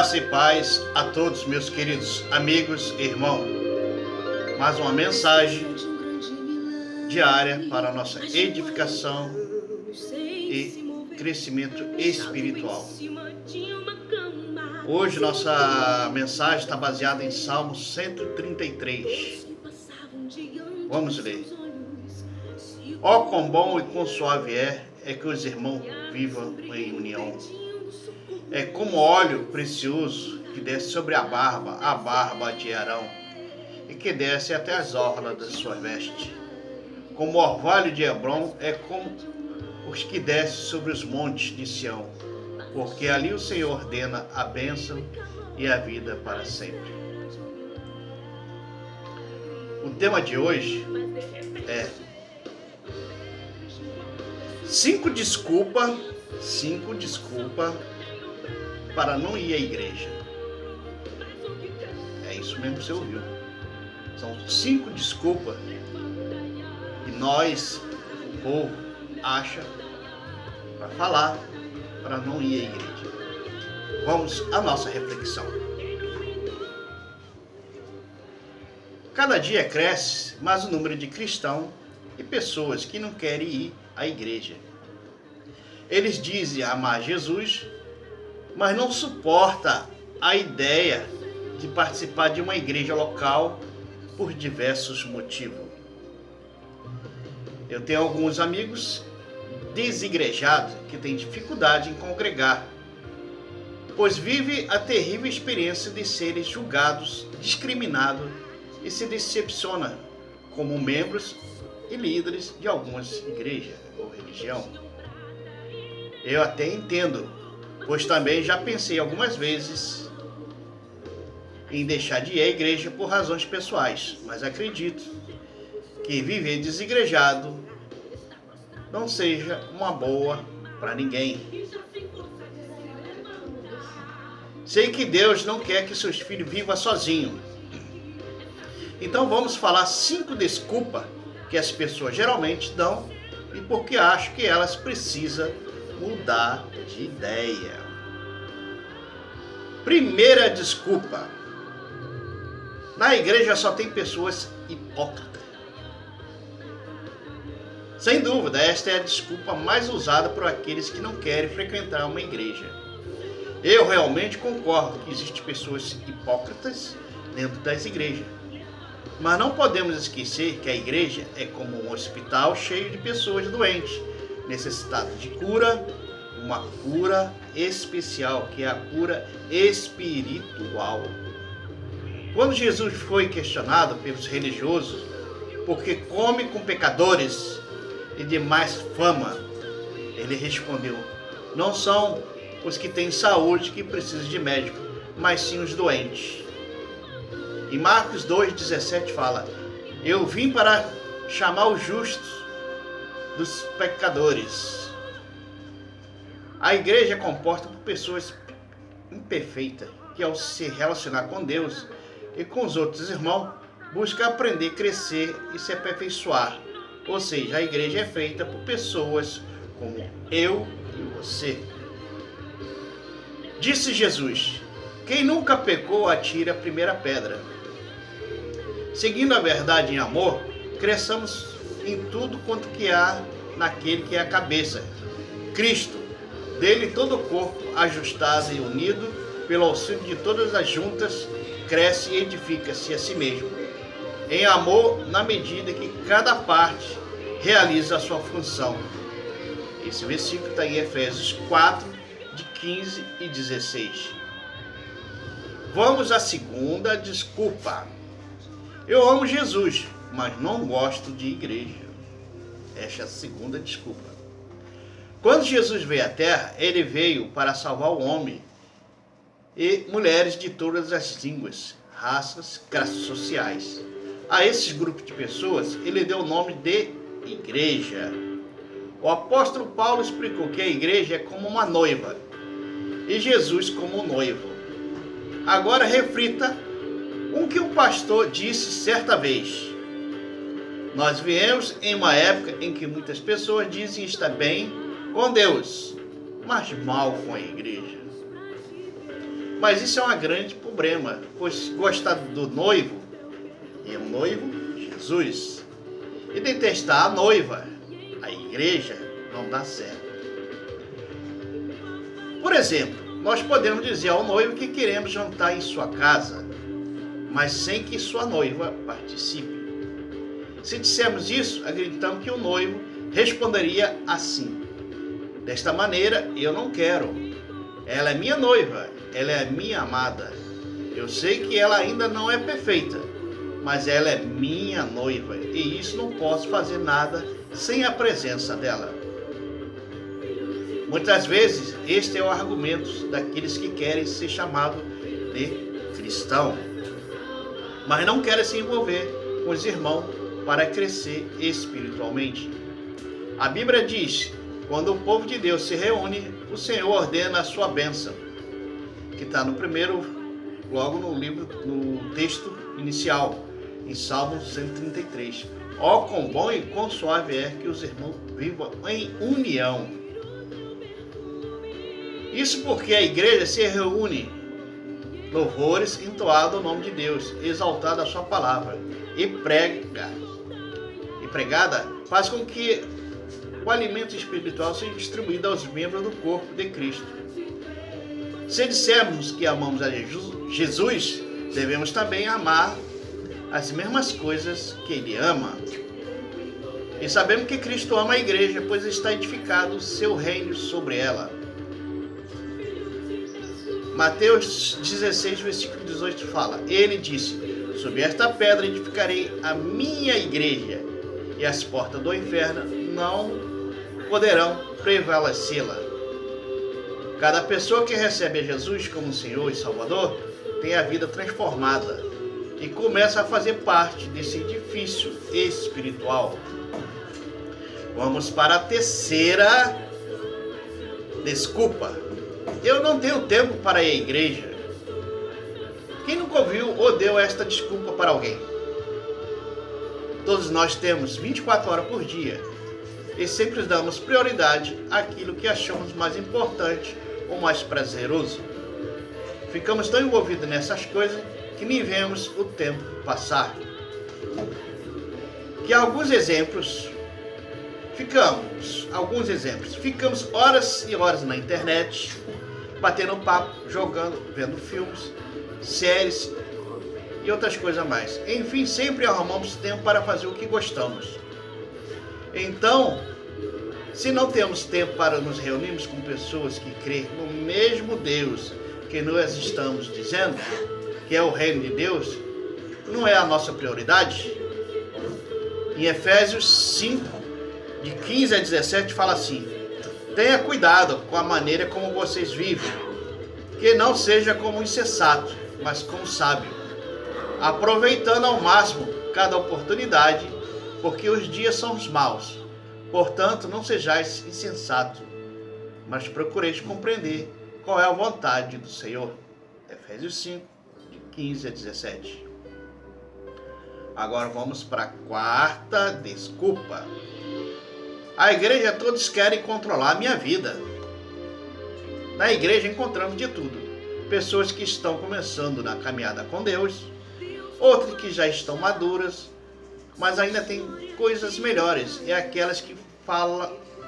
Graça e paz a todos, meus queridos amigos e irmãos. Mais uma mensagem diária para a nossa edificação e crescimento espiritual. Hoje nossa mensagem está baseada em Salmo 133. Vamos ler. Ó, quão bom e quão suave é que os irmãos vivam em união. É como óleo precioso que desce sobre a barba de Arão, e que desce até as orlas das suas vestes. Como o orvalho de Hebrom é como os que descem sobre os montes de Sião, porque ali o Senhor ordena a bênção e a vida para sempre. O tema de hoje é 5 desculpas para não ir à igreja. É isso mesmo que você ouviu. São 5 desculpas que nós, o povo, acha para falar para não ir à igreja. Vamos à nossa reflexão. Cada dia cresce mais o número de cristãos e pessoas que não querem ir à igreja. Eles dizem amar Jesus, mas não suporta a ideia de participar de uma igreja local por diversos motivos. Eu tenho alguns amigos desigrejados que têm dificuldade em congregar, pois vive a terrível experiência de serem julgados, discriminados e se decepciona como membros e líderes de algumas igrejas ou religião. Eu até entendo, pois também já pensei algumas vezes em deixar de ir à igreja por razões pessoais, mas acredito que viver desigrejado não seja uma boa para ninguém. Sei que Deus não quer que seus filhos vivam sozinhos. Então vamos falar 5 desculpas que as pessoas geralmente dão e porque acham que elas precisam mudar de ideia. Primeira desculpa: na igreja só tem pessoas hipócritas. Sem dúvida, esta é a desculpa mais usada por aqueles que não querem frequentar uma igreja. Eu realmente concordo que existem pessoas hipócritas dentro das igrejas. Mas não podemos esquecer que a igreja é como um hospital cheio de pessoas doentes, necessitadas de cura, uma cura especial, que é a cura espiritual. Quando Jesus foi questionado pelos religiosos porque come com pecadores e de mais fama, ele respondeu: não são os que têm saúde que precisam de médico, mas sim os doentes. Em Marcos 2,17 fala: eu vim para chamar os justos dos pecadores. A igreja é composta por pessoas imperfeitas que, ao se relacionar com Deus e com os outros irmãos, buscam aprender, crescer e se aperfeiçoar. Ou seja, a igreja é feita por pessoas como eu e você. Disse Jesus: quem nunca pecou, atire a primeira pedra. Seguindo a verdade em amor, cresçamos em tudo quanto que há naquele que é a cabeça, Cristo. Dele todo o corpo, ajustado e unido pelo auxílio de todas as juntas, cresce e edifica-se a si mesmo, em amor, na medida que cada parte realiza a sua função. Esse versículo está em Efésios 4, de 15 e 16. Vamos à segunda desculpa. Eu amo Jesus, mas não gosto de igreja. Esta é a segunda desculpa. Quando Jesus veio à Terra, ele veio para salvar o homem e mulheres de todas as línguas, raças, classes sociais. A esses grupos de pessoas, ele deu o nome de igreja. O apóstolo Paulo explicou que a igreja é como uma noiva e Jesus como um noivo. Agora reflita o que o pastor disse certa vez: nós viemos em uma época em que muitas pessoas dizem estar bem com Deus, mas mal com a igreja. Mas isso é um grande problema, pois gostar do noivo, e o noivo, Jesus, e detestar a noiva, a igreja, não dá certo. Por exemplo, nós podemos dizer ao noivo que queremos jantar em sua casa, mas sem que sua noiva participe. Se dissermos isso, acreditamos que o noivo responderia assim: desta maneira, eu não quero. Ela é minha noiva, ela é minha amada. Eu sei que ela ainda não é perfeita, mas ela é minha noiva, e isso não posso fazer nada sem a presença dela. Muitas vezes, este é o argumento daqueles que querem ser chamados de cristão, mas não querem se envolver com os irmãos para crescer espiritualmente. A Bíblia diz: quando o povo de Deus se reúne, o Senhor ordena a sua bênção, que está no primeiro, logo no texto inicial, em Salmo 133. Ó, quão bom e quão suave é que os irmãos vivam em união. Isso porque a igreja se reúne, louvores entoados ao nome de Deus, exaltada a sua palavra, e pregada faz com que o alimento espiritual seja distribuído aos membros do corpo de Cristo. Se dissermos que amamos a Jesus, devemos também amar as mesmas coisas que Ele ama. E sabemos que Cristo ama a igreja, pois está edificado o seu reino sobre ela. Mateus 16, versículo 18 fala: Ele disse: sobre esta pedra edificarei a minha igreja, e as portas do inferno não poderão prevalecê-la. Cada pessoa que recebe a Jesus como Senhor e Salvador tem a vida transformada e começa a fazer parte desse edifício espiritual. Vamos para a terceira desculpa: eu não tenho tempo para ir à igreja. Quem nunca ouviu ou deu esta desculpa para alguém? Todos nós temos 24 horas por dia e sempre damos prioridade àquilo que achamos mais importante ou mais prazeroso. Ficamos tão envolvidos nessas coisas que nem vemos o tempo passar. Alguns exemplos. Ficamos horas e horas na internet, batendo papo, jogando, vendo filmes, séries e outras coisas mais. Enfim, sempre arrumamos tempo para fazer o que gostamos. Então, se não temos tempo para nos reunirmos com pessoas que creem no mesmo Deus que nós estamos dizendo, que é o reino de Deus, não é a nossa prioridade? Em Efésios 5, de 15 a 17, fala assim: tenha cuidado com a maneira como vocês vivem, que não seja como insensato, mas como sábio, aproveitando ao máximo cada oportunidade, porque os dias são os maus. Portanto, não sejais insensato, mas procureis compreender qual é a vontade do Senhor. Efésios 5, de 15 a 17. Agora vamos para a quarta desculpa. A igreja, todos querem controlar a minha vida. Na igreja encontramos de tudo. Pessoas que estão começando na caminhada com Deus, outras que já estão maduras, mas ainda tem coisas melhores, e aquelas que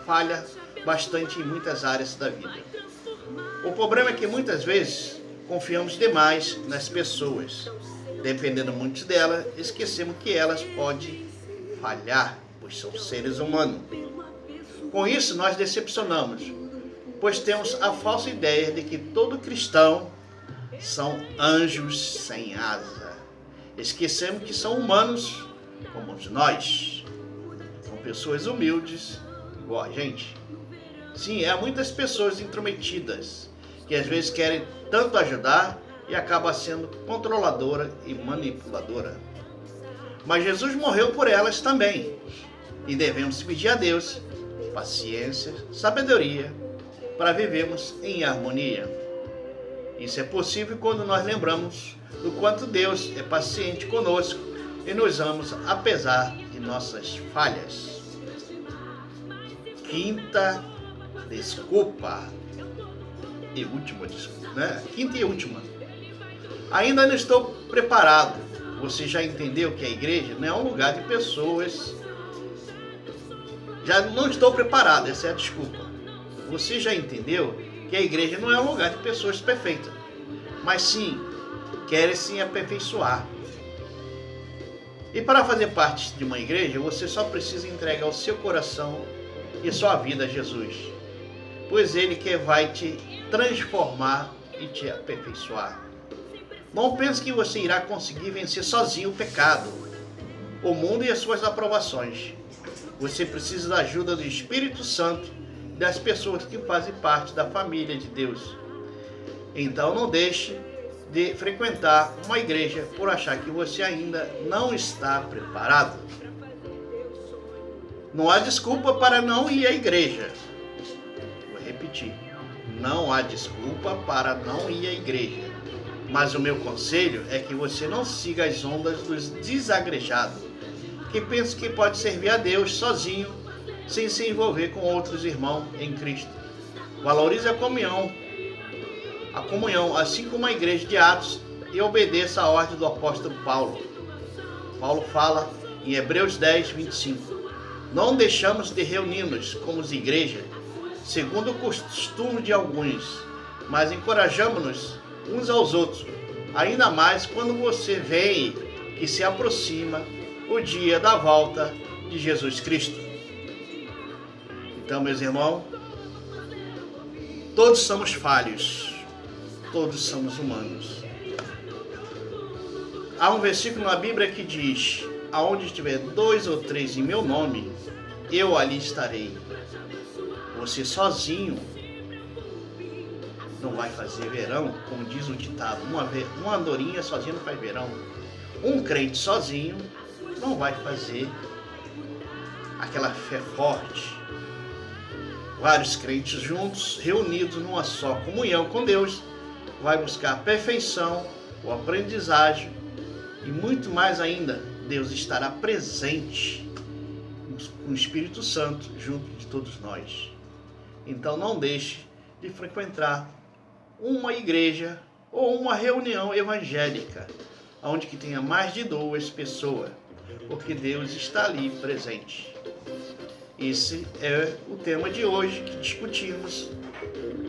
falha bastante em muitas áreas da vida. O problema é que muitas vezes confiamos demais nas pessoas. Dependendo muito delas, esquecemos que elas podem falhar, pois são seres humanos. Com isso, nós decepcionamos, pois temos a falsa ideia de que todo cristão são anjos sem asa. Esquecemos que são humanos como nós, são pessoas humildes igual a gente. Sim, há muitas pessoas intrometidas que às vezes querem tanto ajudar e acaba sendo controladora e manipuladora. Mas Jesus morreu por elas também, e devemos pedir a Deus paciência, sabedoria, para vivermos em harmonia. Isso é possível quando nós lembramos do quanto Deus é paciente conosco e nos ama apesar de nossas falhas. Quinta desculpa: e última, desculpa, né? Quinta e última. Ainda não estou preparado. Você já entendeu que a igreja não é um lugar de pessoas. Já não estou preparado, essa é a desculpa. Você já entendeu que a igreja não é um lugar de pessoas perfeitas, mas sim, querem se aperfeiçoar. E para fazer parte de uma igreja, você só precisa entregar o seu coração e sua vida a Jesus, pois Ele que vai te transformar e te aperfeiçoar. Não pense que você irá conseguir vencer sozinho o pecado, o mundo e as suas aprovações. Você precisa da ajuda do Espírito Santo e das pessoas que fazem parte da família de Deus. Então não deixe de frequentar uma igreja por achar que você ainda não está preparado. Não há desculpa para não ir à igreja. Vou repetir. Não há desculpa para não ir à igreja. Mas o meu conselho é que você não siga as ondas dos desagrejados, que pensam que pode servir a Deus sozinho, sem se envolver com outros irmãos em Cristo. Valorize a comunhão, assim como a igreja de Atos, e obedeça a ordem do apóstolo Paulo. Paulo fala em Hebreus 10, 25. Não deixamos de reunir-nos como igreja, segundo o costume de alguns, mas encorajamos-nos uns aos outros, ainda mais quando você vê que se aproxima o dia da volta de Jesus Cristo. Então, meus irmãos, todos somos falhos, todos somos humanos. Há um versículo na Bíblia que diz: aonde estiver 2 ou 3 em meu nome, eu ali estarei. Você sozinho não vai fazer verão, como diz o ditado. Uma andorinha sozinha não faz verão. Um crente sozinho não vai fazer aquela fé forte. Vários crentes juntos, reunidos numa só comunhão com Deus, vai buscar a perfeição, o aprendizagem e muito mais ainda. Deus estará presente com o Espírito Santo junto de todos nós. Então não deixe de frequentar uma igreja ou uma reunião evangélica, onde que tenha mais de 2 pessoas, porque Deus está ali presente. Esse é o tema de hoje que discutimos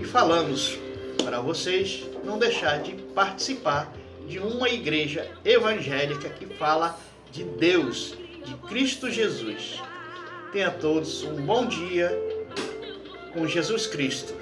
e falamos para vocês não deixar de participar de uma igreja evangélica que fala de Deus, de Cristo Jesus. Tenha todos um bom dia com Jesus Cristo.